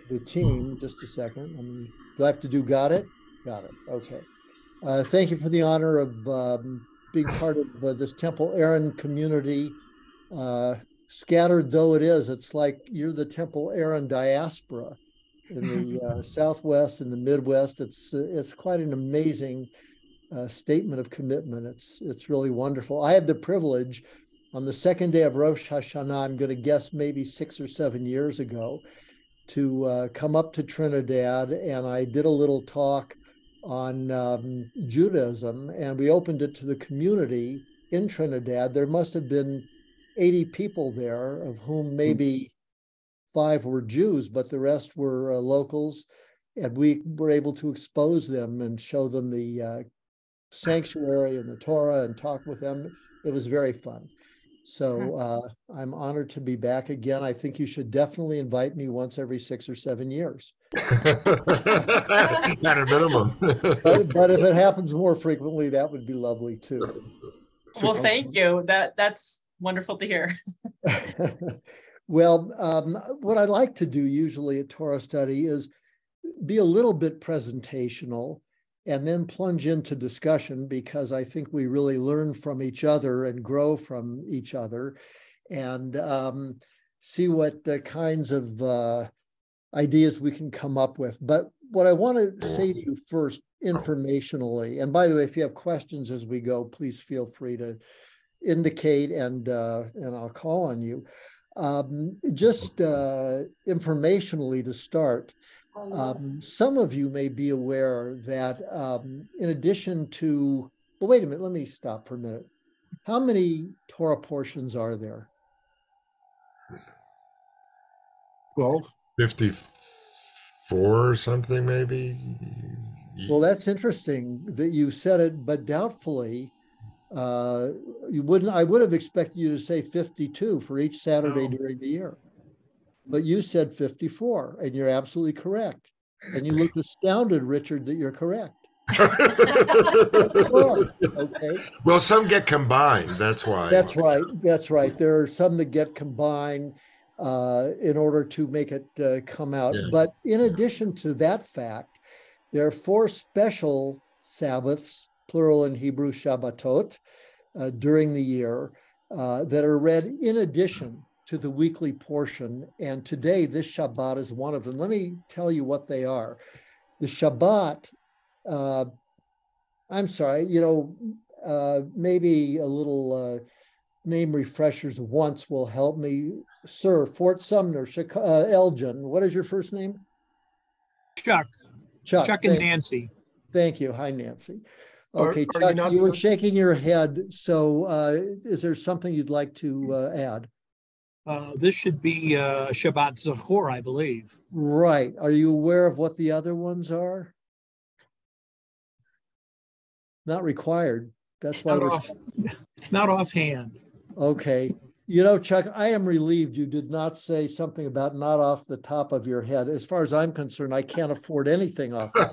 the team. Just a second. Do I have to do got it? Got it. Okay. Thank you for the honor of being part of this Temple Aaron community. Scattered though it is, it's like you're the Temple Aaron diaspora in the Southwest and the Midwest. It's quite an amazing statement of commitment. It's really wonderful. I had the privilege on the second day of Rosh Hashanah, I'm going to guess maybe 6 or 7 years ago, to come up to Trinidad, and I did a little talk on Judaism, and we opened it to the community in Trinidad. There must have been 80 people there, of whom maybe 5 were Jews, but the rest were locals, and we were able to expose them and show them the sanctuary and the Torah and talk with them. It was very fun. So I'm honored to be back again. I think you should definitely invite me once every 6 or 7 years. At a minimum. but if it happens more frequently, that would be lovely too. Well, thank you. That's wonderful to hear. Well, what I like to do usually at Torah study is be a little bit presentational and then plunge into discussion, because I think we really learn from each other and grow from each other, and see what kinds of ideas we can come up with. But what I want to say to you first, informationally, and by the way, if you have questions as we go, please feel free to indicate, and I'll call on you. Just informationally to start, some of you may be aware that in addition to, well, wait a minute, let me stop for a minute. How many Torah portions are there? 12. 54 or something, maybe. Well, that's interesting that you said it, but doubtfully. I would have expected you to say 52 for each Saturday during the year. But you said 54, and you're absolutely correct. And you look astounded, Richard, that you're correct. Okay. Well, some get combined. That's why. That's right. That's right. There are some that get combined in order to make it come out. Yeah. But in addition to that fact, there are 4 special Sabbaths, plural in Hebrew, Shabbatot, during the year that are read in addition to the weekly portion. And today, this Shabbat is one of them. Let me tell you what they are. The Shabbat, I'm sorry, maybe a little name refreshers once will help me. Sir, Fort Sumner, Elgin, what is your first name? Chuck and Nancy. Thank you. Hi, Nancy. Okay, Chuck, you were shaking your head. So is there something you'd like to add? This should be Shabbat Zachor, I believe. Right. Are you aware of what the other ones are? Not required. That's why not offhand. Okay. Chuck, I am relieved you did not say something about not off the top of your head. As far as I'm concerned, I can't afford anything off the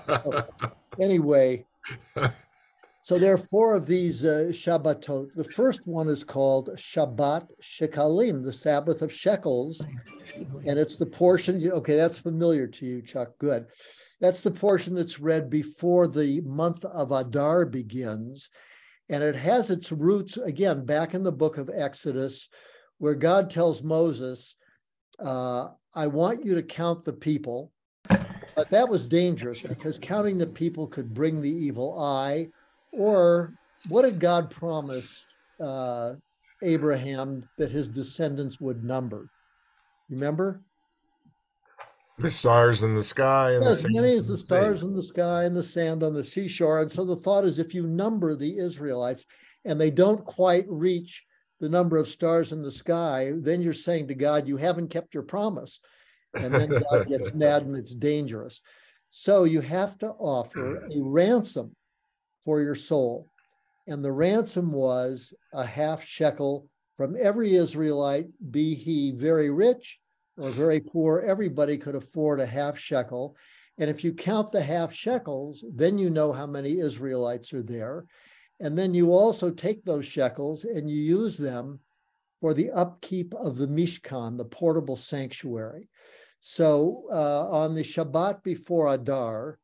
top. Anyway, so there are 4 of these Shabbatot. The first one is called Shabbat Shekalim, the Sabbath of shekels. And it's the portion, okay, that's familiar to you, Chuck, good. That's the portion that's read before the month of Adar begins. And it has its roots, again, back in the book of Exodus, where God tells Moses, I want you to count the people. But that was dangerous because counting the people could bring the evil eye. Or what did God promise Abraham that his descendants would number? Remember? The stars in the sky. And yes, many as the stars in the sky and the sand on the seashore. And so the thought is, if you number the Israelites and they don't quite reach the number of stars in the sky, then you're saying to God, you haven't kept your promise. And then God gets mad and it's dangerous. So you have to offer a ransom for your soul. And the ransom was a half shekel from every Israelite, be he very rich or very poor. Everybody could afford a half shekel. And if you count the half shekels, then you know how many Israelites are there. And then you also take those shekels and you use them for the upkeep of the Mishkan, the portable sanctuary. So on the Shabbat before Adar,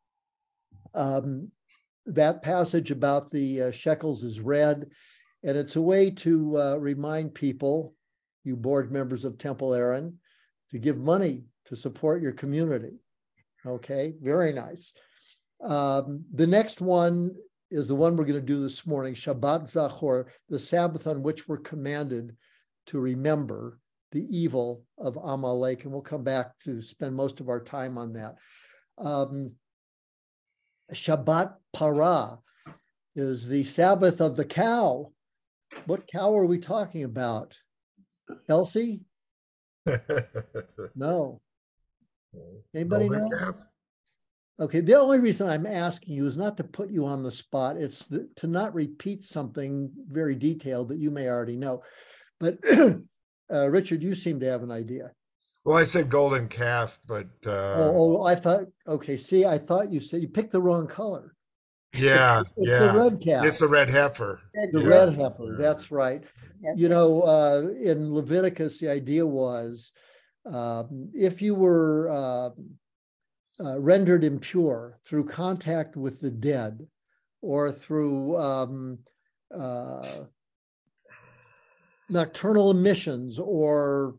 that passage about the shekels is read, and it's a way to remind people, you board members of Temple Aaron, to give money to support your community. Okay, very nice. The next one is the one we're going to do this morning, Shabbat Zachor, the Sabbath on which we're commanded to remember the evil of Amalek, and we'll come back to spend most of our time on that. Shabbat Parah is the Sabbath of the cow. What cow are we talking about? Elsie? No. Anybody know? Calf? Okay, the only reason I'm asking you is not to put you on the spot. It's to not repeat something very detailed that you may already know. But Richard, you seem to have an idea. Well, I said golden calf, but I thought, okay, see, I thought you said you picked the wrong color. yeah, It's the red cow. It's the red heifer. The red heifer, that's right. You know, in Leviticus, the idea was if you were rendered impure through contact with the dead or through nocturnal emissions or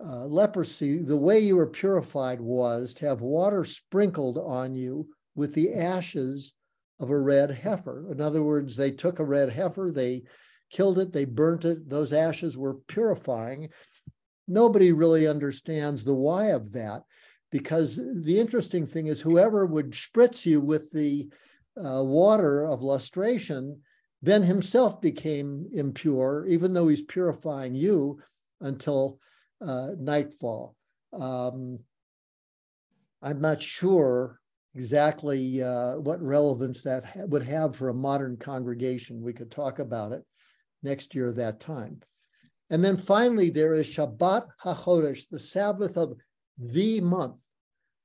leprosy, the way you were purified was to have water sprinkled on you with the ashes of a red heifer. In other words, they took a red heifer, they killed it, they burnt it, those ashes were purifying. Nobody really understands the why of that, because the interesting thing is whoever would spritz you with the water of lustration then himself became impure, even though he's purifying you until nightfall. I'm not sure exactly what relevance that would have for a modern congregation. We could talk about it next year at that time. And then finally, there is Shabbat HaChodesh, the Sabbath of the month.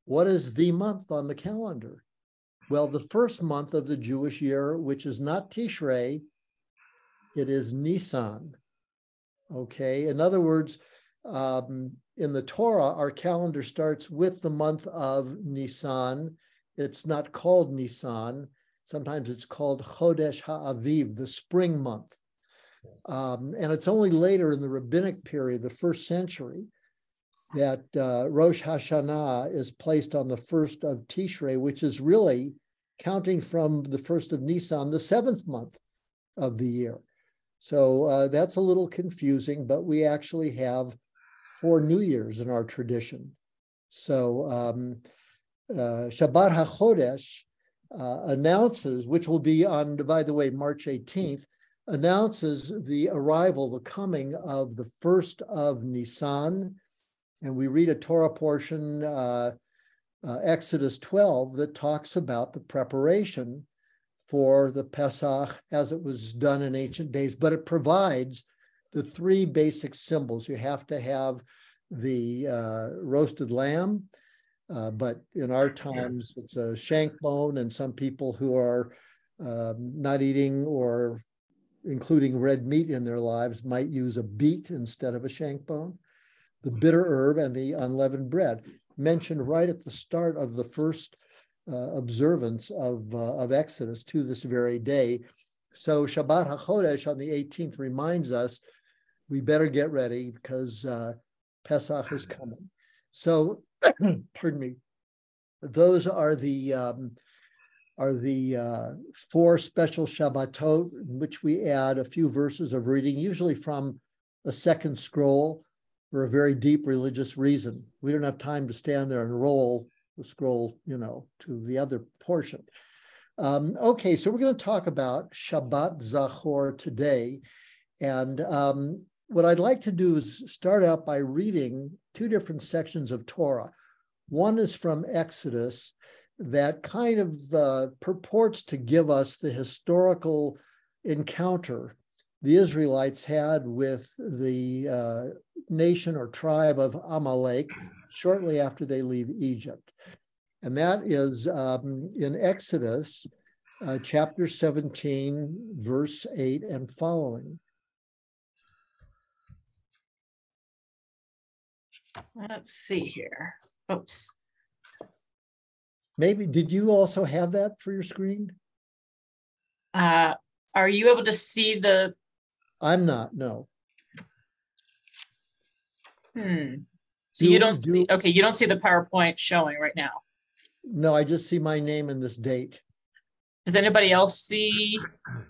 What is the month on the calendar? Well, the first month of the Jewish year, which is not Tishrei, it is Nisan. Okay, in other words, in the Torah, our calendar starts with the month of Nisan. It's not called Nisan. Sometimes it's called Chodesh HaAviv, the spring month. And it's only later in the rabbinic period, the first century, that Rosh Hashanah is placed on the first of Tishrei, which is really, counting from the first of Nisan, the seventh month of the year. So that's a little confusing, but we actually have 4 New Years in our tradition. So Shabbat HaChodesh announces, which will be on, by the way, March 18th, announces the arrival, the coming of the first of Nisan. And we read a Torah portion, Exodus 12, that talks about the preparation for the Pesach as it was done in ancient days, but it provides the 3 basic symbols. You have to have the roasted lamb, but in our times it's a shank bone, and some people who are not eating or including red meat in their lives might use a beet instead of a shank bone. The bitter herb and the unleavened bread, mentioned right at the start of the first observance of Exodus to this very day. So Shabbat HaChodesh on the 18th reminds us we better get ready because Pesach is coming. So, pardon me, those are the 4 special Shabbatot in which we add a few verses of reading, usually from a second scroll, for a very deep religious reason. We don't have time to stand there and roll the scroll, to the other portion. Okay, so we're going to talk about Shabbat Zachor today. And what I'd like to do is start out by reading 2 different sections of Torah. One is from Exodus that kind of purports to give us the historical encounter the Israelites had with the nation or tribe of Amalek shortly after they leave Egypt. And that is in Exodus chapter 17, verse 8 and following. Let's see here. Oops. Maybe, did you also have that for your screen? Are you able to see the? I'm not, no. So you don't see, okay, you don't see the PowerPoint showing right now. No, I just see my name and this date. Does anybody else see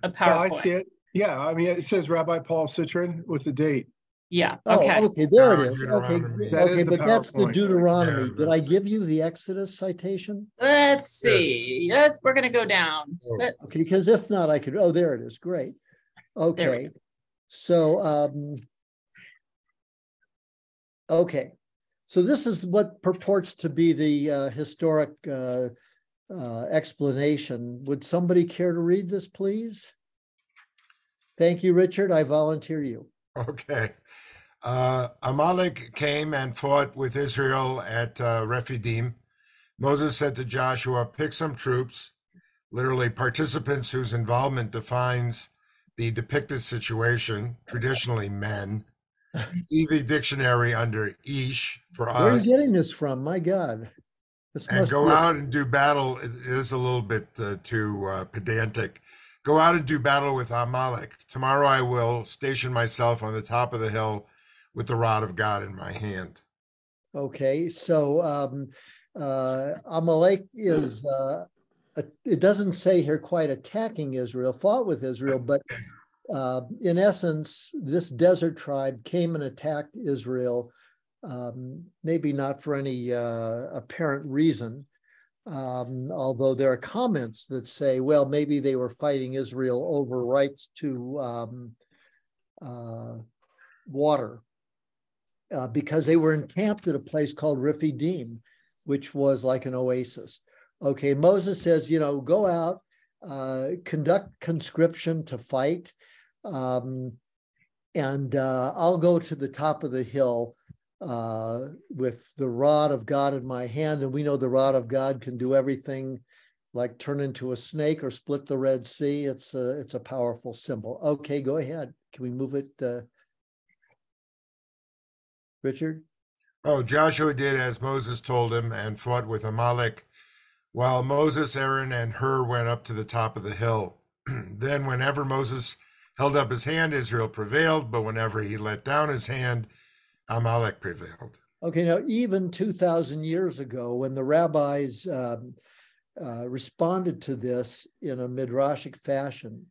a PowerPoint? I see it. Yeah, I mean, it says Rabbi Paul Citrin with the date. Yeah, Oh, okay. okay, there it Oh, is. Okay, Deuteronomy. That okay, is the but that's the PowerPoint. Deuteronomy. Yeah, Did I that's- give you the Exodus citation? Let's see. We're gonna go down. Oh. Okay, because if not, I could, oh, there it is. Great. Okay. So, okay. So this is what purports to be the historic explanation. Would somebody care to read this, please? Thank you, Richard. I volunteer you. Okay. Amalek came and fought with Israel at Rephidim. Moses said to Joshua, pick some troops, literally participants whose involvement defines the depicted situation, traditionally men. See the dictionary under Ish for Where are you us. getting this from? My God. This And must go be out and do battle. It is a little bit too pedantic. Go out and do battle with Amalek. Tomorrow I will station myself on the top of the hill with the rod of God in my hand. Okay. So Amalek is, it doesn't say here quite attacking Israel, fought with Israel, but in essence, this desert tribe came and attacked Israel, maybe not for any apparent reason, although there are comments that say, well, maybe they were fighting Israel over rights to water, because they were encamped at a place called Rephidim, which was like an oasis. Okay, Moses says, go out, conduct conscription to fight, and I'll go to the top of the hill with the rod of God in my hand. And we know the rod of God can do everything, like turn into a snake or split the Red Sea. It's a powerful symbol. Okay, go ahead. Can we move it, Richard? Oh, Joshua did as Moses told him and fought with Amalek, while Moses, Aaron, and Hur went up to the top of the hill. Then whenever Moses held up his hand, Israel prevailed, but whenever he let down his hand, Amalek prevailed. Okay, now even 2,000 years ago, when the rabbis responded to this in a midrashic fashion,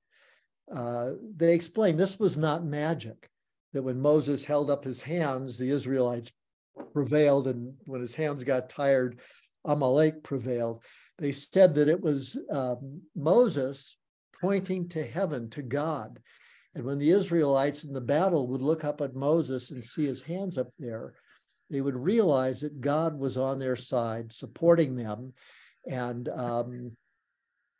they explained this was not magic, that when Moses held up his hands, the Israelites prevailed, and when his hands got tired, Amalek prevailed. They said that it was Moses pointing to heaven, to God. And when the Israelites in the battle would look up at Moses and see his hands up there, they would realize that God was on their side, supporting them. And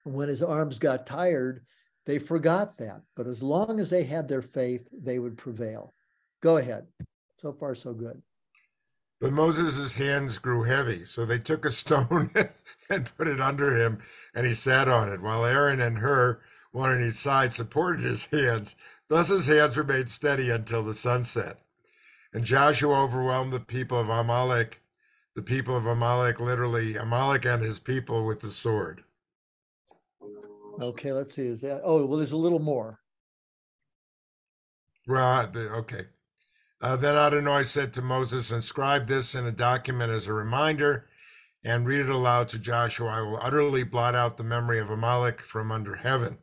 when his arms got tired, they forgot that. But as long as they had their faith, they would prevail. Go ahead. So far, so good. But Moses' hands grew heavy, so they took a stone and put it under him, and he sat on it, while Aaron and Hur, one on each side, supported his hands. Thus his hands remained steady until the sun set. And Joshua overwhelmed the people of Amalek, literally Amalek and his people, with the sword. Okay, let's see. Is that? Oh, well, there's a little more. Right, okay. Then Adonai said to Moses, inscribe this in a document as a reminder and read it aloud to Joshua. I will utterly blot out the memory of Amalek from under heaven.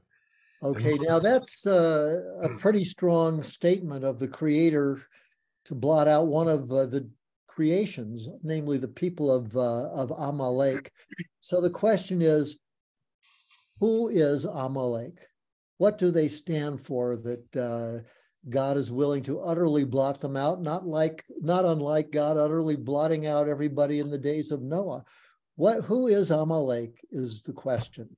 Okay, now that's a pretty strong statement of the Creator to blot out one of the creations, namely the people of Amalek. So the question is, who is Amalek? What do they stand for that God is willing to utterly blot them out, not unlike God utterly blotting out everybody in the days of Noah? Who is Amalek is the question.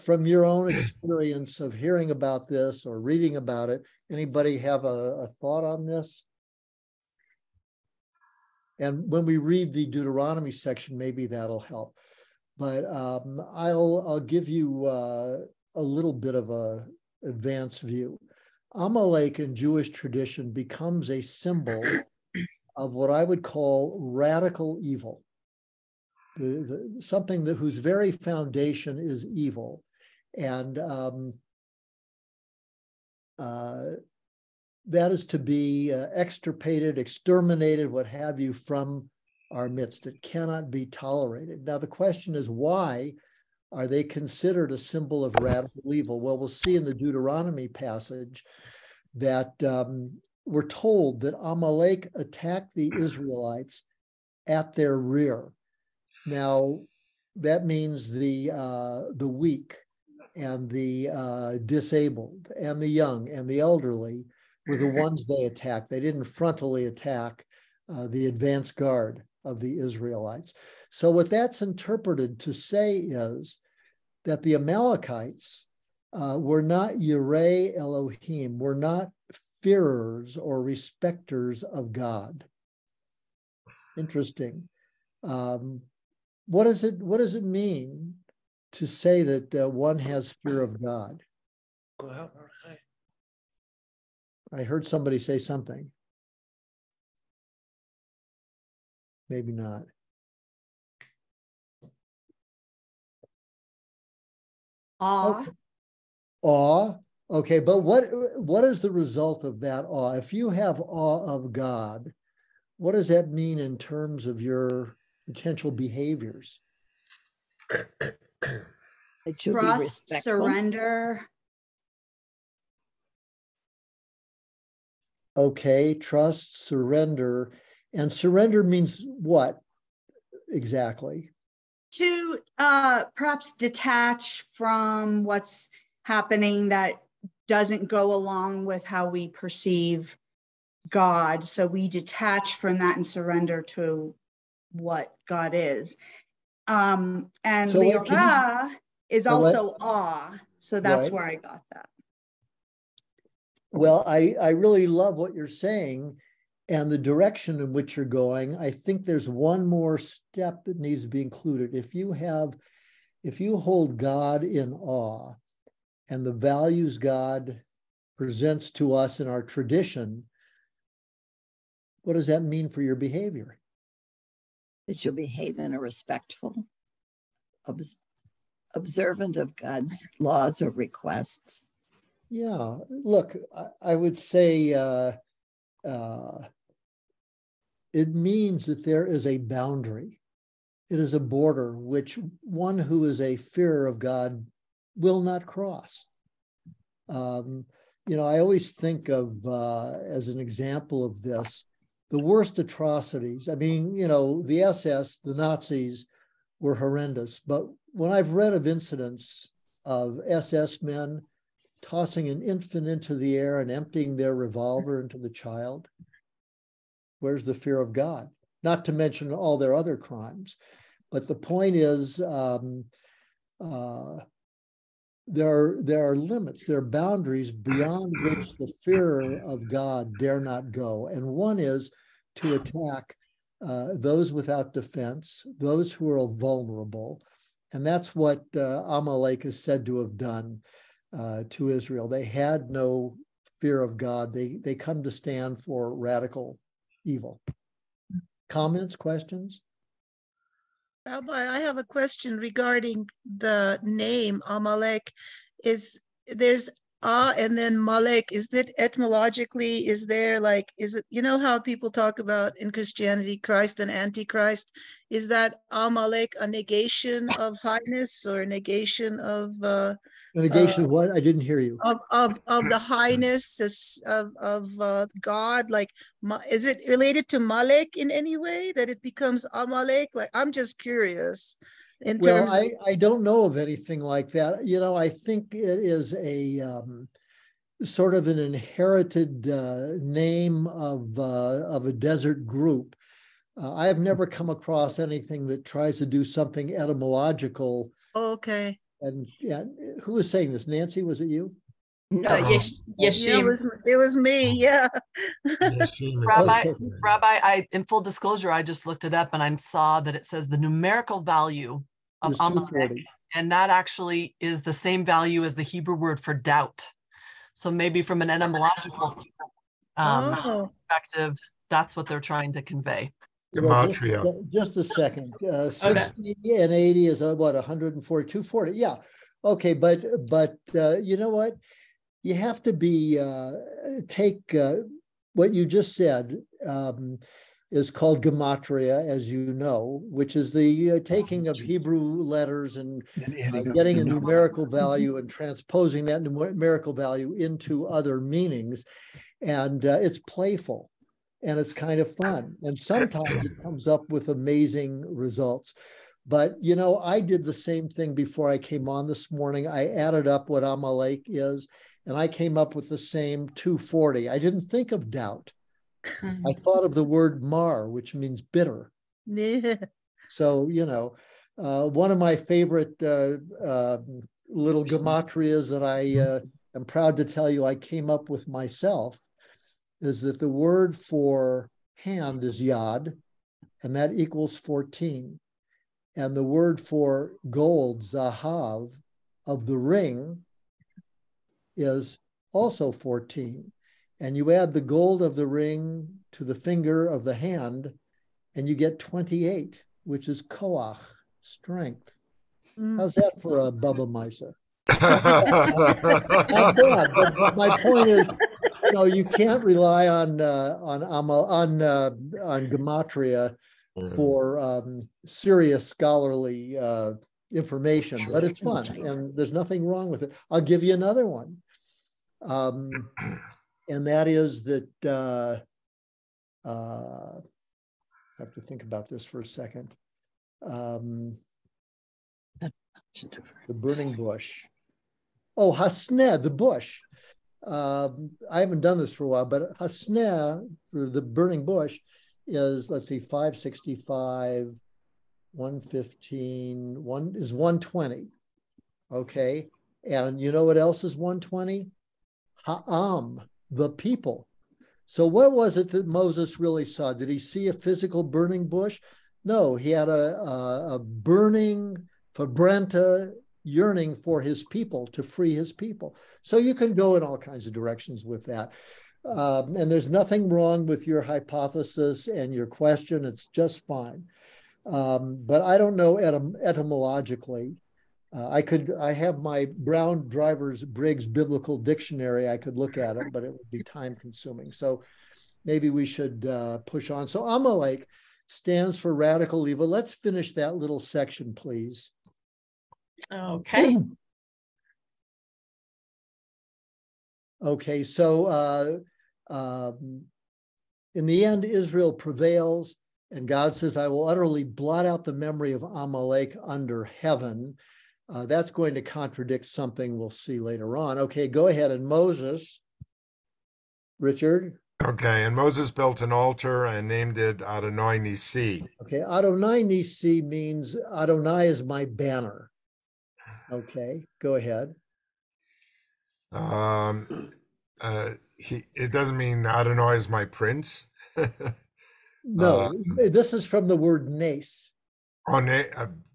From your own experience of hearing about this or reading about it, anybody have a thought on this? And when we read the Deuteronomy section, maybe that'll help. But I'll give you a little bit of a advanced view. Amalek in Jewish tradition becomes a symbol of what I would call radical evil. Something that whose very foundation is evil. And that is to be extirpated, exterminated, what have you, from our midst. It cannot be tolerated. Now, the question is, why are they considered a symbol of radical evil? Well, we'll see in the Deuteronomy passage that we're told that Amalek attacked the Israelites at their rear. Now, that means the weak and the disabled and the young and the elderly were the ones they attacked. They didn't frontally attack the advance guard of the Israelites. So what that's interpreted to say is that the Amalekites were not Yirei Elohim, were not fearers or respecters of God. Interesting. What does it mean to say that one has fear of God? Go out. I heard somebody say something. Maybe not. Awe. Okay. Awe. Okay, but what is the result of that awe? If you have awe of God, what does that mean in terms of your potential behaviors? It should be respectful. Surrender. Okay, trust, surrender. And surrender means what exactly? To perhaps detach from what's happening that doesn't go along with how we perceive God. So we detach from that and surrender to what God is. And So Leolah is also awe. So that's where I got that. Well, I really love what you're saying and the direction in which you're going. I think there's one more step that needs to be included. If you hold God in awe and the values God presents to us in our tradition, what does that mean for your behavior? That you'll behave in a respectful, observant of God's laws or requests. Yeah, look, I would say it means that there is a boundary. It is a border which one who is a fearer of God will not cross. I always think of, as an example of this, the worst atrocities. I mean, the SS, the Nazis were horrendous, but when I've read of incidents of SS men tossing an infant into the air and emptying their revolver into the child, where's the fear of God? Not to mention all their other crimes. But the point is, there are limits, there are boundaries beyond which the fear of God dare not go. And one is to attack those without defense, those who are vulnerable. And that's what Amalek is said to have done to Israel. They had no fear of God. They come to stand for radical evil. Comments, questions? Rabbi, I have a question regarding the name Amalek. There's and then Malek, is it etymologically, is it, how people talk about in Christianity, Christ and Antichrist? Is that Amalek a negation of highness or a negation of a negation of what? I didn't hear you. Of the highness of God? Like, is it related to Malek in any way that it becomes Amalek? Like, I'm just curious. I don't know of anything like that. I think it is a sort of an inherited name of a desert group. I have never come across anything that tries to do something etymological. Okay. And who was saying this? Nancy, was it you? No. Yes, yeah, it was me. Yeah. Rabbi, in full disclosure, I just looked it up and I saw that it says the numerical value of Amalek, and that actually is the same value as the Hebrew word for doubt. So maybe from an etymological perspective, that's what they're trying to convey. Well, Gematria. just a second. 60 and 80 is what, 140, 240. Yeah. Okay, but you know what? You have to be take what you just said is called gematria, as you know, which is the taking of Hebrew letters and getting a numerical value and transposing that numerical value into other meanings. And it's playful and it's kind of fun. And sometimes it comes up with amazing results. But, you know, I did the same thing before I came on this morning. I added up what Amalek is, and I came up with the same 240. I didn't think of doubt. I thought of the word mar, which means bitter. So, you know, one of my favorite little gematrias that I am proud to tell you I came up with myself is that the word for hand is yad, and that equals 14. And the word for gold, zahav, of the ring is also 14. And you add the gold of the ring to the finger of the hand, and you get 28, which is koach, strength. How's that for a Bubba Misa? Not bad, but my point is, you know, you can't rely on gematria for serious scholarly information, but it's fun and there's nothing wrong with it. I'll give you another one. And that is that, I have to think about this for a second. The burning bush. Oh, hasneh, the bush. I haven't done this for a while, but hasneh, for the burning bush, is, let's see, 565, 115, is 120. Okay. And you know what else is 120? Ha'am, the people. So what was it that Moses really saw? Did he see a physical burning bush? No, he had a burning, verbrannte yearning for his people, to free his people. So you can go in all kinds of directions with that. And there's nothing wrong with your hypothesis and your question. It's just fine. But I don't know etymologically. I have my Brown Drivers Briggs Biblical Dictionary. I could look at it, but it would be time consuming. So maybe we should push on. So Amalek stands for radical evil. Let's finish that little section, please. Okay. Okay, so in the end, Israel prevails, and God says, I will utterly blot out the memory of Amalek under heaven. That's going to contradict something we'll see later on. Okay, go ahead. And Moses, Richard. Okay, and Moses built an altar and named it Adonai Nisi. Okay, Adonai Nisi means Adonai is my banner. Okay, go ahead. It doesn't mean Adonai is my prince. No, this is from the word nes.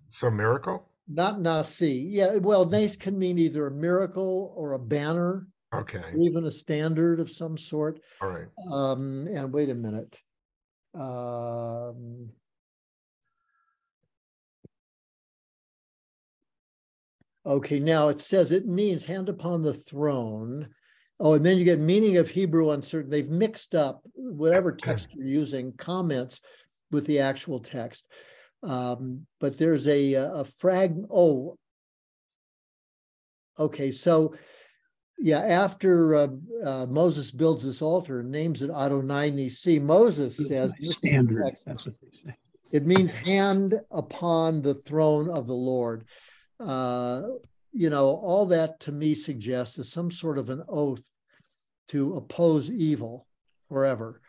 So miracle? Not nasi. Yeah, well, nes can mean either a miracle or a banner. Okay. Or even a standard of some sort. All right. And wait a minute. Okay, now it says it means hand upon the throne. Oh, and then you get meaning of Hebrew uncertain. They've mixed up whatever text you're using, comments with the actual text. But there's a fragment. Oh, okay. So, yeah, after Moses builds this altar and names it Adonai Nisi, Moses says, standard. That's what they say. It means hand upon the throne of the Lord. You know, all that to me suggests is some sort of an oath to oppose evil forever,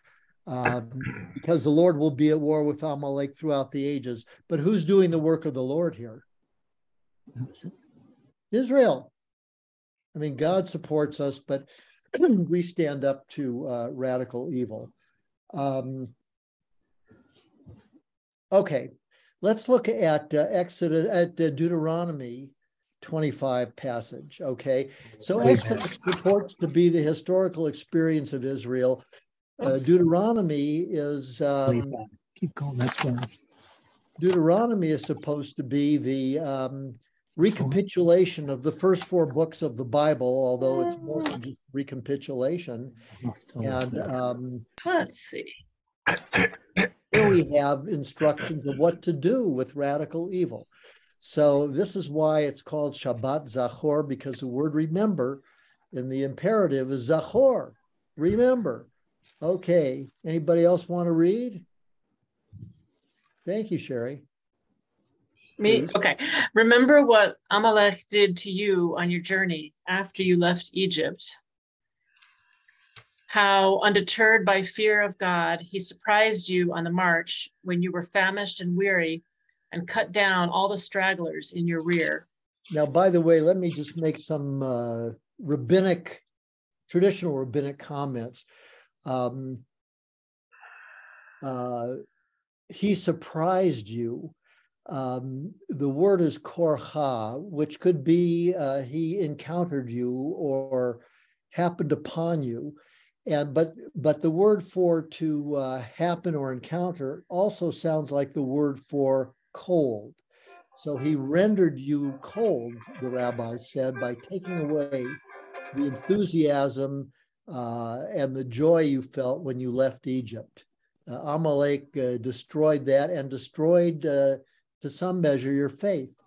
because the Lord will be at war with Amalek throughout the ages. But who's doing the work of the Lord here? Israel. I mean, God supports us, but we stand up to radical evil. Okay, let's look at Deuteronomy 25 passage. Okay, so Exodus purports to be the historical experience of Israel. Deuteronomy is keep going. That's fine. Deuteronomy is supposed to be the recapitulation of the first 4 books of the Bible, although it's more than just recapitulation. And let's see. Here we have instructions of what to do with radical evil. So this is why it's called Shabbat Zachor, because the word remember in the imperative is Zachor, remember. Okay, anybody else want to read? Thank you, Sherry. Me? Please. Okay. Remember what Amalek did to you on your journey after you left Egypt. How, undeterred by fear of God, he surprised you on the march when you were famished and weary and cut down all the stragglers in your rear. Now, by the way, let me just make some traditional rabbinic comments. He surprised you. The word is korcha, which could be he encountered you or happened upon you. But the word for to happen or encounter also sounds like the word for cold. So he rendered you cold, the rabbi said, by taking away the enthusiasm and the joy you felt when you left Egypt. Amalek destroyed that and destroyed, to some measure, your faith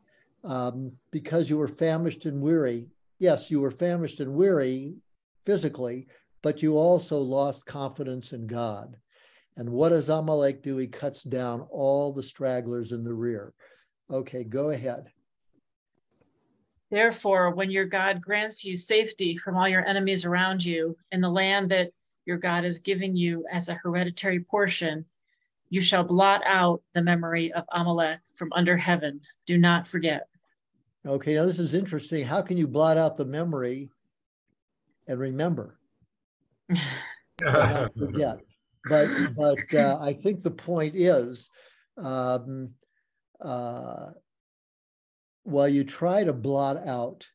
because you were famished and weary. Yes, you were famished and weary physically, but you also lost confidence in God. And what does Amalek do? He cuts down all the stragglers in the rear. Okay, go ahead. Therefore, when your God grants you safety from all your enemies around you in the land that your God is giving you as a hereditary portion, you shall blot out the memory of Amalek from under heaven. Do not forget. Okay, now this is interesting. How can you blot out the memory and remember? Not forget. But I think the point is, while you try to blot out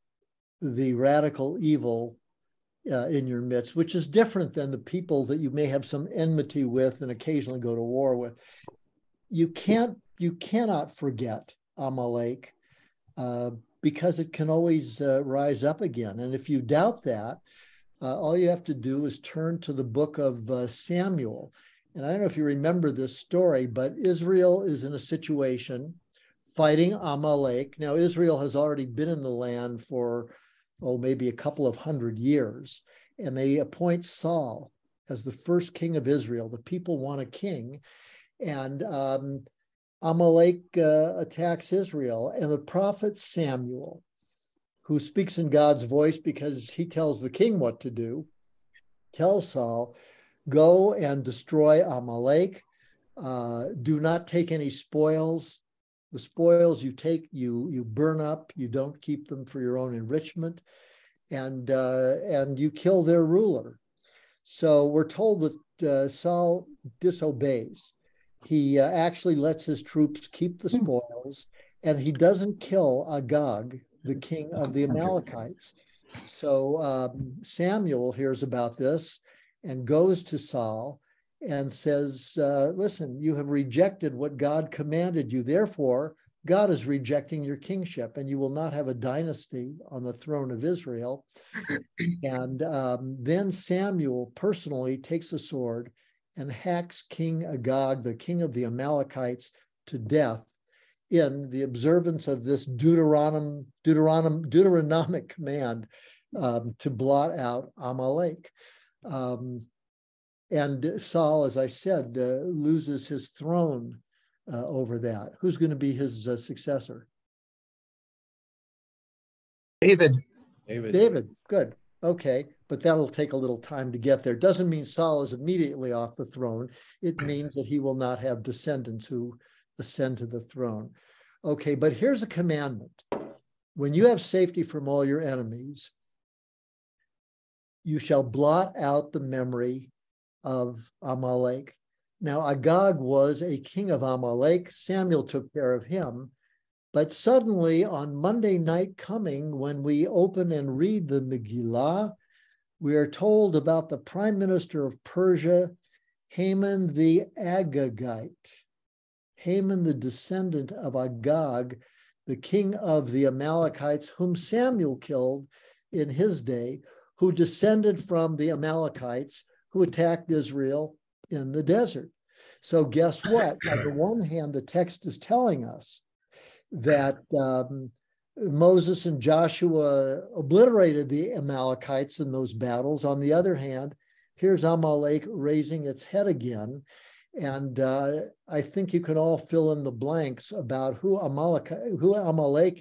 the radical evil in your midst, which is different than the people that you may have some enmity with and occasionally go to war with, you cannot forget Amalek because it can always rise up again. And if you doubt that, all you have to do is turn to the book of Samuel. And I don't know if you remember this story, but Israel is in a situation fighting Amalek. Now, Israel has already been in the land for, maybe a couple of 100 years. And they appoint Saul as the first king of Israel. The people want a king. And Amalek attacks Israel. And the prophet Samuel, who speaks in God's voice because he tells the king what to do, tells Saul, go and destroy Amalek. Do not take any spoils. The spoils you take, you burn up. You don't keep them for your own enrichment, and you kill their ruler. So we're told that Saul disobeys. He actually lets his troops keep the spoils, and he doesn't kill Agag, the king of the Amalekites. So Samuel hears about this and goes to Saul and says, listen, you have rejected what God commanded you. Therefore, God is rejecting your kingship, and you will not have a dynasty on the throne of Israel. And then Samuel personally takes a sword and hacks King Agag, the king of the Amalekites, to death in the observance of this Deuteronomic command to blot out Amalek. And Saul, as I said, loses his throne over that. Who's going to be his successor? David. David, good. Okay, but that'll take a little time to get there. Doesn't mean Saul is immediately off the throne. It means that he will not have descendants who ascend to the throne. Okay, but here's a commandment. When you have safety from all your enemies, you shall blot out the memory of Amalek. Now, Agag was a king of Amalek. Samuel took care of him. But suddenly, on Monday night coming, when we open and read the Megillah, we are told about the prime minister of Persia Haman the Agagite. Haman, the descendant of Agag, the king of the Amalekites, whom Samuel killed in his day, who descended from the Amalekites who attacked Israel in the desert. So guess what? On the one hand, the text is telling us that Moses and Joshua obliterated the Amalekites in those battles. On the other hand, here's Amalek raising its head again. And I think you can all fill in the blanks about who Amalek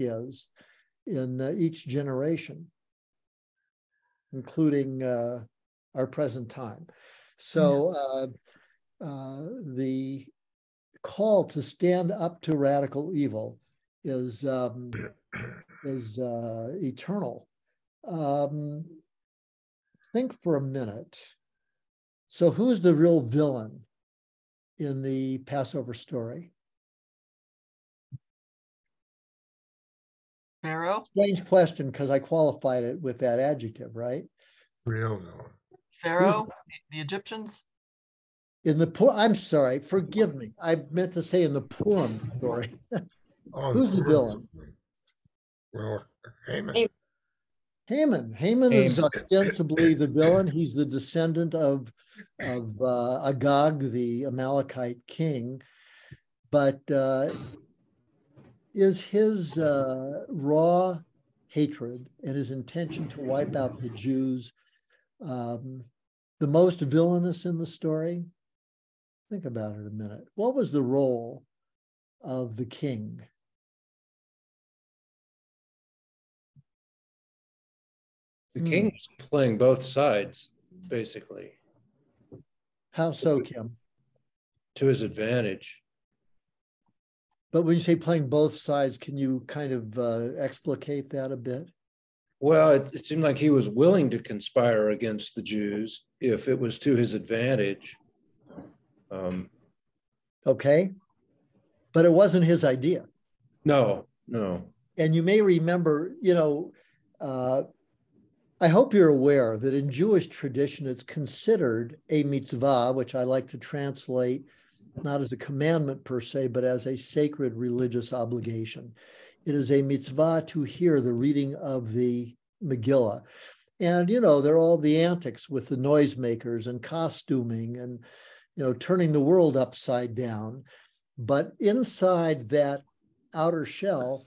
is in each generation, including our present time. So the call to stand up to radical evil is eternal. Think for a minute. So who's the real villain in the Passover story? Pharaoh? Strange question, because I qualified it with that adjective, right? Real villain. Pharaoh, the Egyptians? In the I'm sorry, forgive me. I meant to say in the Purim story. Oh, Who's the villain? Well, Haman. Haman is ostensibly the villain. He's the descendant of Agag, the Amalekite king. But is his raw hatred and his intention to wipe out the Jews the most villainous in the story? Think about it a minute. What was the role of the king? The king was playing both sides, basically. How so, Kim? To his advantage. But when you say playing both sides, can you kind of explicate that a bit? Well, it seemed like he was willing to conspire against the Jews if it was to his advantage. Okay. But it wasn't his idea. No. And you may remember, I hope you're aware that in Jewish tradition, it's considered a mitzvah, which I like to translate not as a commandment per se, but as a sacred religious obligation. It is a mitzvah to hear the reading of the Megillah. And, there are all the antics with the noisemakers and costuming and, turning the world upside down. But inside that outer shell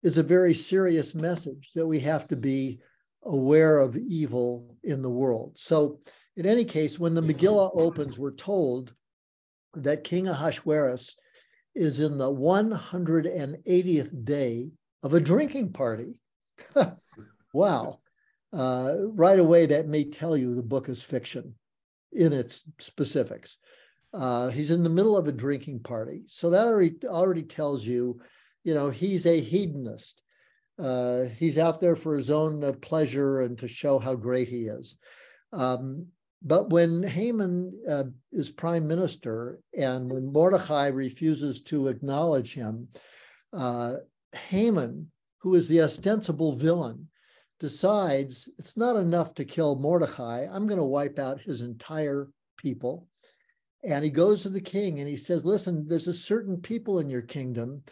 is a very serious message that we have to be aware of evil in the world. So in any case, when the Megillah opens, we're told that King Ahasuerus is in the 180th day of a drinking party. Wow. Right away, that may tell you the book is fiction in its specifics. He's in the middle of a drinking party. So that already tells you, he's a hedonist. He's out there for his own pleasure and to show how great he is. But when Haman is prime minister and when Mordecai refuses to acknowledge him, Haman, who is the ostensible villain, decides it's not enough to kill Mordecai. I'm going to wipe out his entire people. And he goes to the king and he says, listen, there's a certain people in your kingdom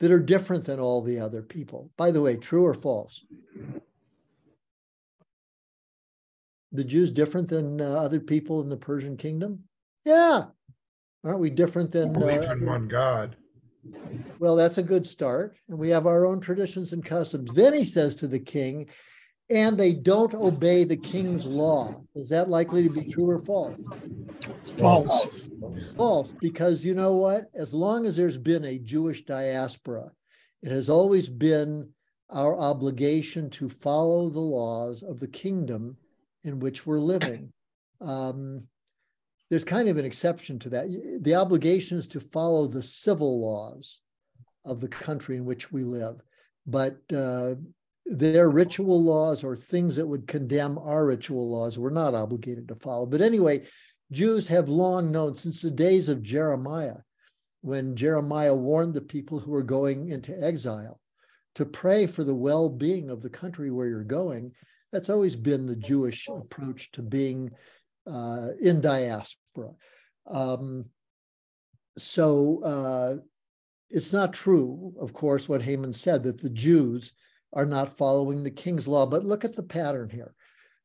that are different than all the other people. By the way, true or false? The Jews different than other people in the Persian kingdom? Yeah. Aren't we different than... Believe in one God. Well, that's a good start. And we have our own traditions and customs. Then he says to the king, and they don't obey the king's law. Is that likely to be true or false? False. False, because you know what? As long as there's been a Jewish diaspora, it has always been our obligation to follow the laws of the kingdom in which we're living. There's kind of an exception to that. The obligation is to follow the civil laws of the country in which we live. But their ritual laws or things that would condemn our ritual laws, we're not obligated to follow. But anyway, Jews have long known since the days of Jeremiah, when Jeremiah warned the people who were going into exile to pray for the well-being of the country where you're going. That's always been the Jewish approach to being in diaspora. It's not true, of course, what Haman said, that the Jews are not following the king's law. But look at the pattern here.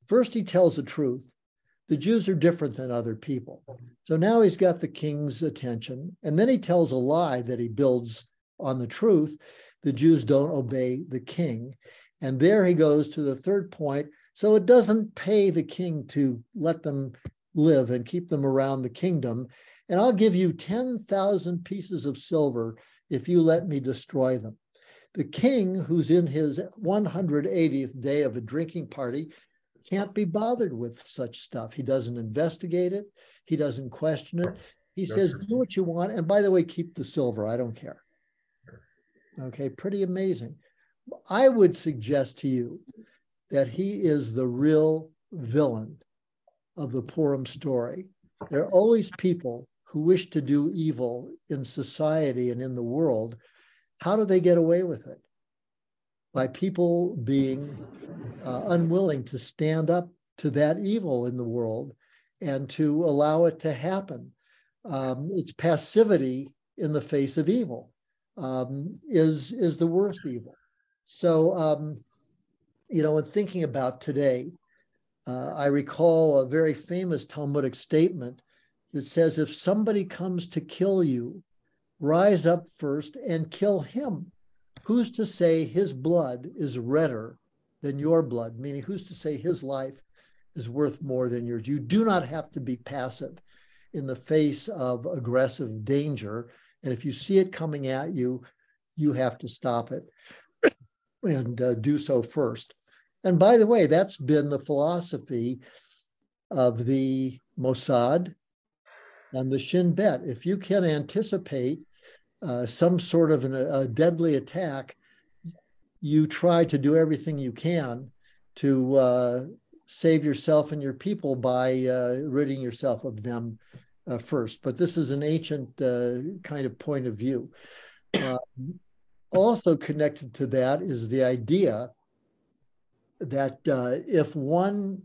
First, he tells the truth. The Jews are different than other people. So now he's got the king's attention. And then he tells a lie that he builds on the truth. The Jews don't obey the king. And there he goes to the third point. So it doesn't pay the king to let them live and keep them around the kingdom. And I'll give you 10,000 pieces of silver if you let me destroy them. The king, who's in his 180th day of a drinking party, can't be bothered with such stuff. He doesn't investigate it. He doesn't question it. He says, do what you want. And by the way, keep the silver. I don't care. Okay, pretty amazing. I would suggest to you that he is the real villain of the Purim story. There are always people who wish to do evil in society and in the world. How do they get away with it? By people being unwilling to stand up to that evil in the world and to allow it to happen. It's passivity in the face of evil is the worst evil. So, in thinking about today, I recall a very famous Talmudic statement that says, if somebody comes to kill you, rise up first and kill him. Who's to say his blood is redder than your blood? Meaning, who's to say his life is worth more than yours? You do not have to be passive in the face of aggressive danger. And if you see it coming at you, you have to stop it and do so first. And by the way, that's been the philosophy of the Mossad and the Shin Bet. If you can anticipate some sort of a deadly attack, you try to do everything you can to save yourself and your people by ridding yourself of them first. But this is an ancient kind of point of view. Also connected to that is the idea that if one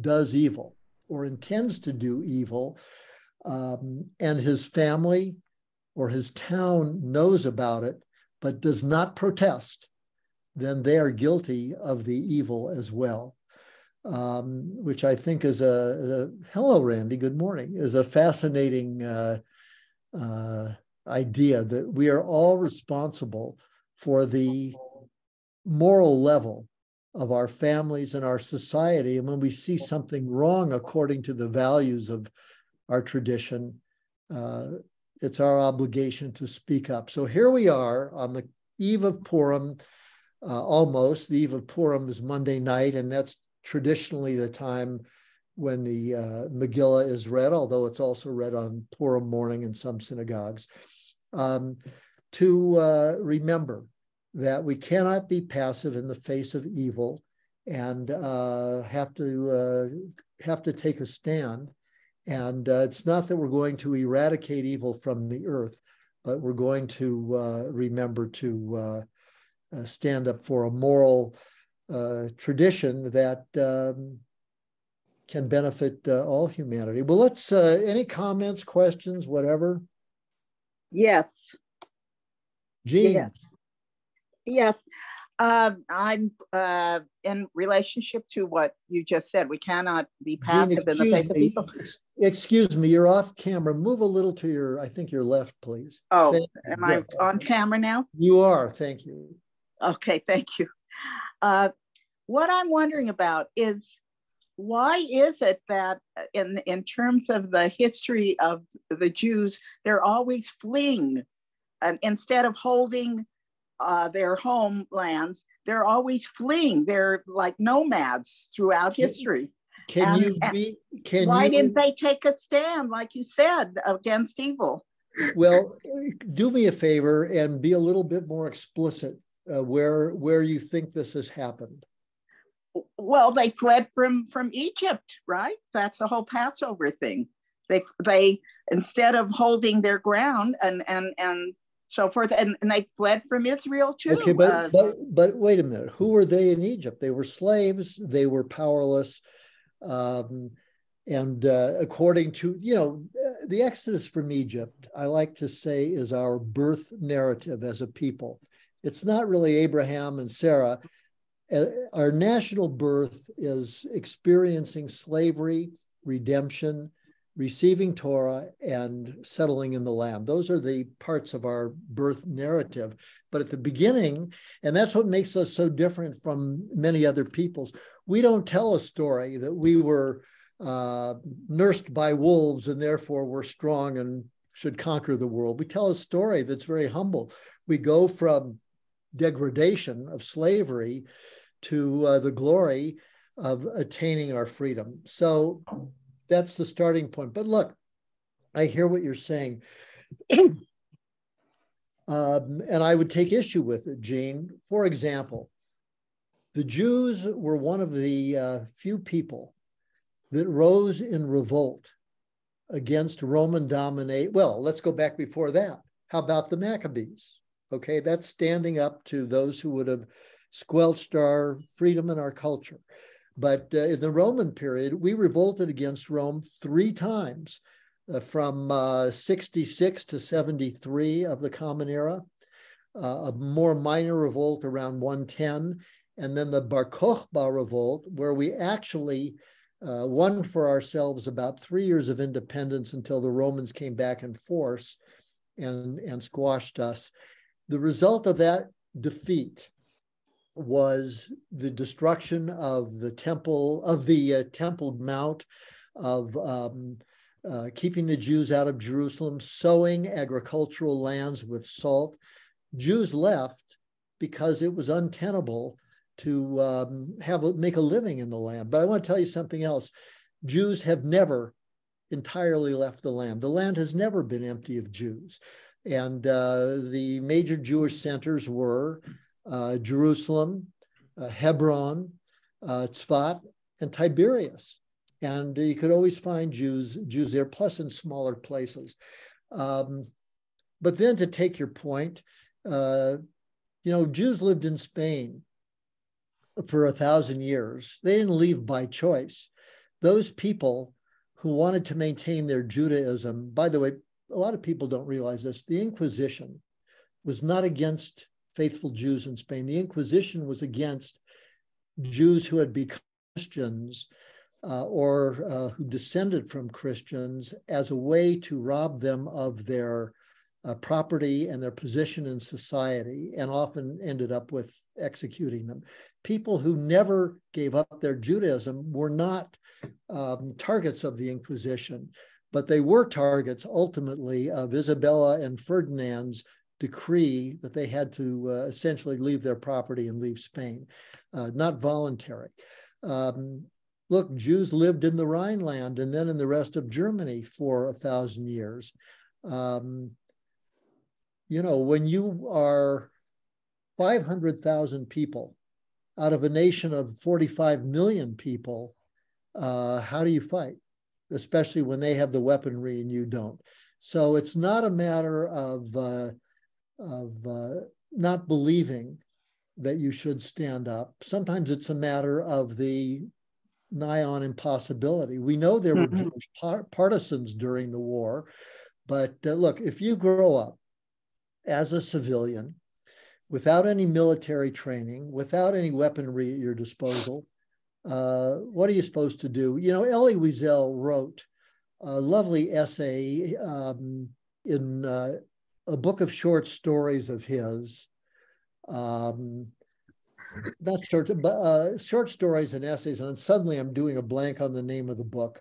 does evil or intends to do evil, and his family or his town knows about it, but does not protest, then they are guilty of the evil as well, which I think is hello, Randy, good morning, is a fascinating idea that we are all responsible for the moral level of our families and our society. And when we see something wrong according to the values of our tradition, it's our obligation to speak up. So here we are on the eve of Purim, almost. The eve of Purim is Monday night, and that's traditionally the time when the Megillah is read, although it's also read on Purim morning in some synagogues, to remember that we cannot be passive in the face of evil and have to take a stand. And it's not that we're going to eradicate evil from the earth, but we're going to remember to stand up for a moral tradition that can benefit all humanity. Well, let's, any comments, questions, whatever? Yes. Jean. Yes. Yes. I'm in relationship to what you just said. We cannot be passive in the face of people. Excuse me, you're off camera. Move a little to your, I think your left, please. Oh, am I on camera now? You are, thank you. Okay, thank you. What I'm wondering about is, why is it that in terms of the history of the Jews, they're always fleeing, and instead of holding their homelands, they're always fleeing. They're like nomads throughout history. Why didn't they take a stand, like you said, against evil? Well, do me a favor and be a little bit more explicit where you think this has happened. Well, they fled from Egypt, right? That's the whole Passover thing. They instead of holding their ground and so forth, and they fled from Israel too. Okay, but wait a minute. Who were they in Egypt? They were slaves. They were powerless. And according to, the Exodus from Egypt, I like to say, is our birth narrative as a people. It's not really Abraham and Sarah. Our national birth is experiencing slavery, redemption, receiving Torah, and settling in the land. Those are the parts of our birth narrative. But at the beginning, and that's what makes us so different from many other peoples, we don't tell a story that we were nursed by wolves and therefore we're strong and should conquer the world. We tell a story that's very humble. We go from degradation of slavery to the glory of attaining our freedom. So that's the starting point. But look, I hear what you're saying. And I would take issue with it, Gene. For example, the Jews were one of the few people that rose in revolt against Roman dominate. Well, let's go back before that. How about the Maccabees? Okay, that's standing up to those who would have squelched our freedom and our culture. But in the Roman period, we revolted against Rome 3 times, from 66 to 73 of the Common Era, a more minor revolt around 110, and then the Bar Kokhba revolt, where we actually won for ourselves about 3 years of independence until the Romans came back in force and squashed us. The result of that defeat was the destruction of the Temple Mount, of keeping the Jews out of Jerusalem, sowing agricultural lands with salt. Jews left because it was untenable to make a living in the land. But I want to tell you something else. Jews have never entirely left the land. The land has never been empty of Jews. And the major Jewish centers were Jerusalem, Hebron, Tzfat, and Tiberias. And you could always find Jews there, plus in smaller places. But then to take your point, Jews lived in Spain for 1,000 years. They didn't leave by choice. Those people who wanted to maintain their Judaism, by the way, a lot of people don't realize this, the Inquisition was not against faithful Jews in Spain. The Inquisition was against Jews who had become Christians or who descended from Christians as a way to rob them of their property and their position in society, and often ended up with executing them. People who never gave up their Judaism were not targets of the Inquisition, but they were targets ultimately of Isabella and Ferdinand's decree that they had to essentially leave their property and leave Spain, not voluntary. Look, Jews lived in the Rhineland and then in the rest of Germany for 1,000 years. When you are 500,000 people out of a nation of 45 million people, how do you fight? Especially when they have the weaponry and you don't. So it's not a matter of not believing that you should stand up. Sometimes it's a matter of the nigh on impossibility. We know there were Jewish partisans during the war, but look, if you grow up as a civilian without any military training, without any weaponry at your disposal, what are you supposed to do? Elie Wiesel wrote a lovely essay in a book of short stories of his, not short, but short stories and essays. And suddenly I'm doing a blank on the name of the book,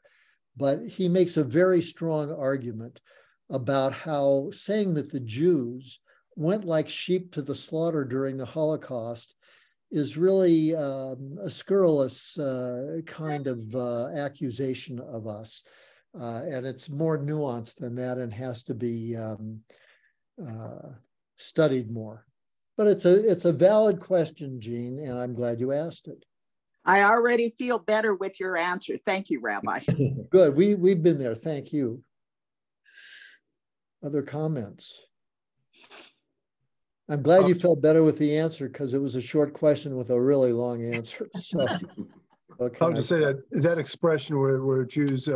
but he makes a very strong argument about how saying that the Jews went like sheep to the slaughter during the Holocaust is really a scurrilous kind of accusation of us. And it's more nuanced than that and has to be studied more. But it's a valid question, Jean, and I'm glad you asked it. I already feel better with your answer. Thank you, Rabbi. Good. We've been there. Thank you. Other comments? I'm glad you felt better with the answer because it was a short question with a really long answer. So I'll just say that expression where Jews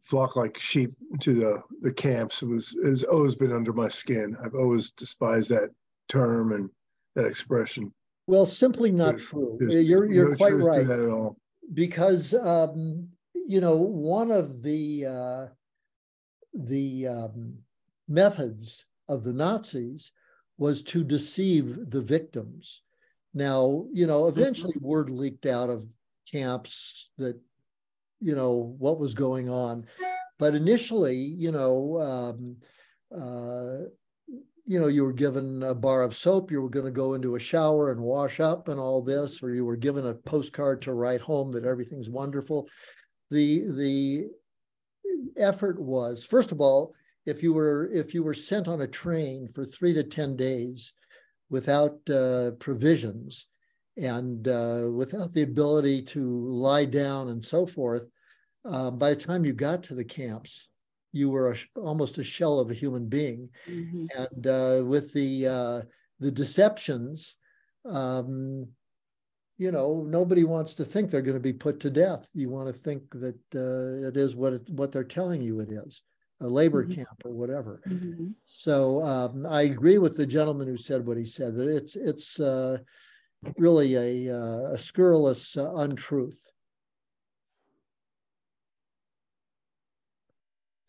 flock like sheep to the camps has always been under my skin. I've always despised that term and that expression. Well, simply not true. There's You're no quite truth right. to that at all. Because one of the methods of the Nazis was to deceive the victims. Now, eventually word leaked out of camps that, what was going on. But initially, you were given a bar of soap, you were going to go into a shower and wash up and all this, or you were given a postcard to write home that everything's wonderful. The effort was, first of all, if you were sent on a train for 3 to 10 days without provisions and without the ability to lie down and so forth, by the time you got to the camps, you were almost a shell of a human being. Mm-hmm. And with the deceptions, nobody wants to think they're going to be put to death. You want to think that it is what they're telling you it is, a labor mm-hmm. camp or whatever. Mm-hmm. So I agree with the gentleman who said what he said, that it's really a scurrilous untruth.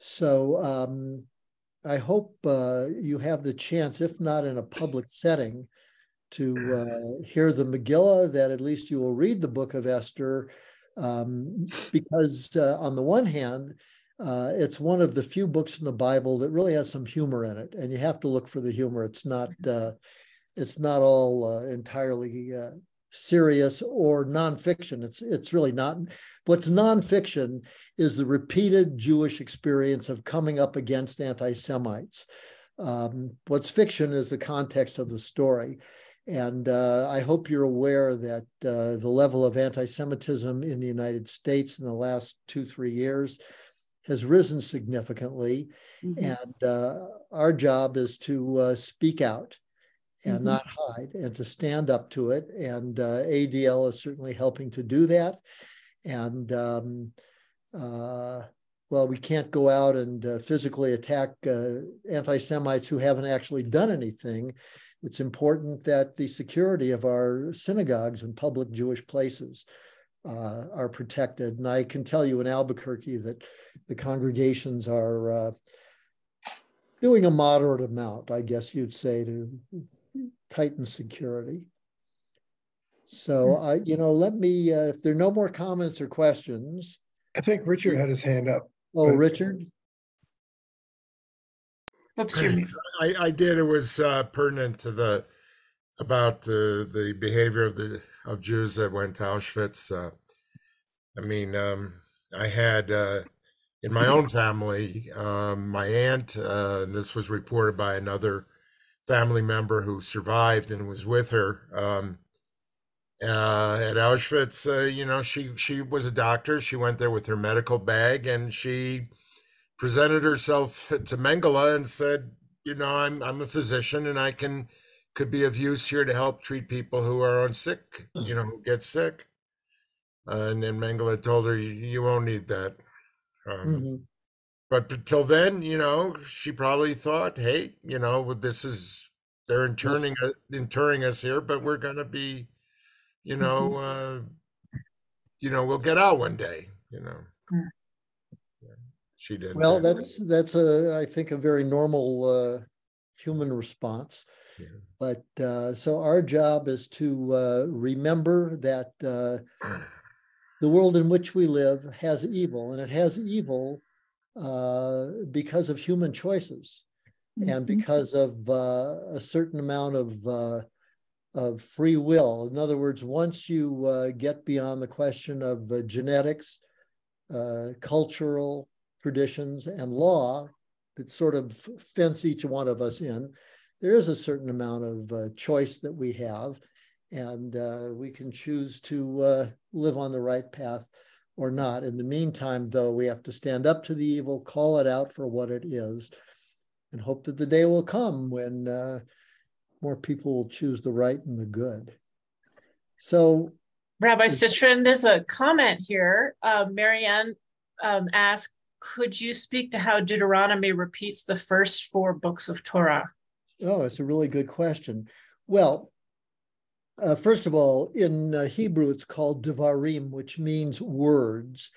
So I hope you have the chance, if not in a public setting, to hear the Megillah, that at least you will read the book of Esther, because on the one hand, it's one of the few books in the Bible that really has some humor in it, and you have to look for the humor. It's not all entirely serious or nonfiction. It's really not. What's nonfiction is the repeated Jewish experience of coming up against anti-Semites. What's fiction is the context of the story. And I hope you're aware that the level of anti-Semitism in the United States in the last 2-3 years has risen significantly. Mm-hmm. And our job is to speak out and mm-hmm. not hide, and to stand up to it. And ADL is certainly helping to do that. And well, we can't go out and physically attack anti-Semites who haven't actually done anything. It's important that the security of our synagogues and public Jewish places are protected. And I can tell you in Albuquerque that the congregations are doing a moderate amount, I guess you'd say, to tighten security. So, let me, if there are no more comments or questions. I think Richard had his hand up. Oh, but... Richard? Oops, you're muted. I did. It was pertinent to about the behavior of Jews that went to Auschwitz. I had in my own family, my aunt, and this was reported by another family member who survived and was with her. At Auschwitz, she was a doctor. She went there with her medical bag, and she presented herself to Mengele and said, I'm a physician, and I could be of use here to help treat people who are sick, who get sick. And then Mengele told her, you won't need that. Mm-hmm. But until then, she probably thought, hey, they're interring us here, but we're going to be, we'll get out one day, She did. Well, that's I think a very normal human response. Yeah. But so our job is to remember that the world in which we live has evil, and it has evil because of human choices, mm-hmm. and because of a certain amount of free will. In other words, once you get beyond the question of genetics, cultural traditions, and law that sort of fence each one of us in, there is a certain amount of choice that we have, and we can choose to live on the right path or not. In the meantime, though, we have to stand up to the evil, call it out for what it is, and hope that the day will come when more people will choose the right and the good. So, Rabbi Citrin, there's a comment here. Marianne asked, could you speak to how Deuteronomy repeats the first 4 books of Torah? Oh, that's a really good question. Well, first of all, in Hebrew, it's called Devarim, which means words.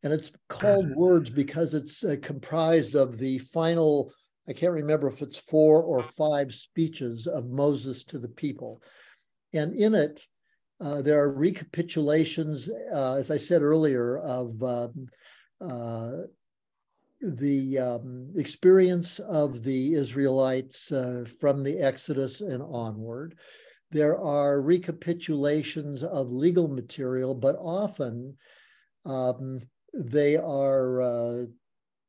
And it's called words because it's comprised of the final, I can't remember if it's 4 or 5 speeches of Moses to the people. And in it, there are recapitulations, as I said earlier, of the experience of the Israelites from the Exodus and onward. There are recapitulations of legal material, but often they are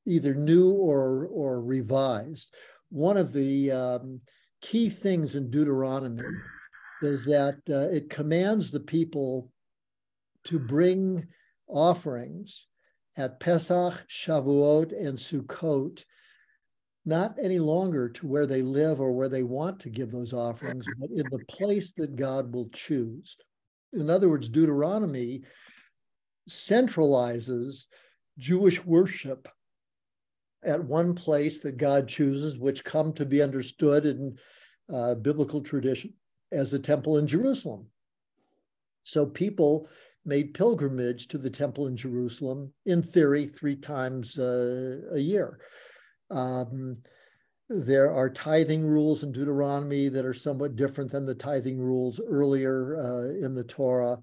either new or revised. One of the key things in Deuteronomy is that it commands the people to bring offerings at Pesach, Shavuot, and Sukkot, not any longer to where they live or where they want to give those offerings, but in the place that God will choose. In other words, Deuteronomy centralizes Jewish worship at one place that God chooses, which come to be understood in biblical tradition as a temple in Jerusalem. So people made pilgrimage to the temple in Jerusalem, in theory, 3 times a year. There are tithing rules in Deuteronomy that are somewhat different than the tithing rules earlier in the Torah.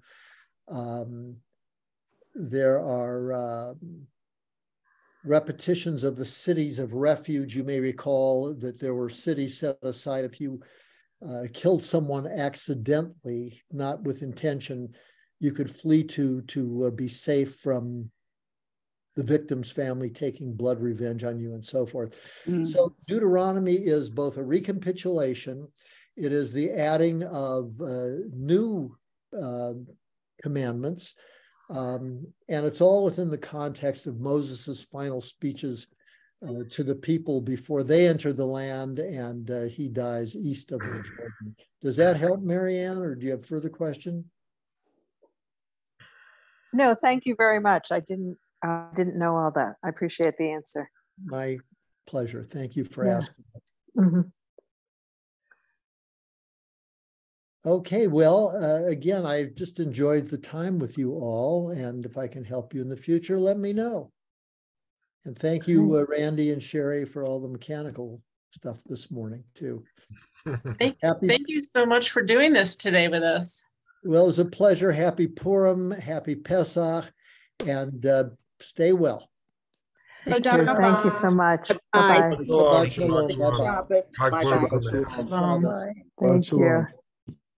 There are repetitions of the cities of refuge. You may recall that there were cities set aside if you killed someone accidentally, not with intention, you could flee to be safe from the victim's family taking blood revenge on you and so forth. So Deuteronomy is both a recapitulation, it is the adding of new commandments, and it's all within the context of Moses's final speeches to the people before they enter the land and he dies east of the Jordan. Does that help, Marianne, or do you have further question? No, thank you very much. I didn't know all that. I appreciate the answer. My pleasure. Thank you for asking. Okay, well, again, I just enjoyed the time with you all, and if I can help you in the future, let me know. And thank you, Randy and Sherry, for all the mechanical stuff this morning, too. Thank you so much for doing this today with us. Well, it was a pleasure. Happy Purim, happy Pesach, and stay well. Thank you. Thank you so much. Bye-bye. Bye-bye. Bye-bye. Bye. Bye-bye. Thank you.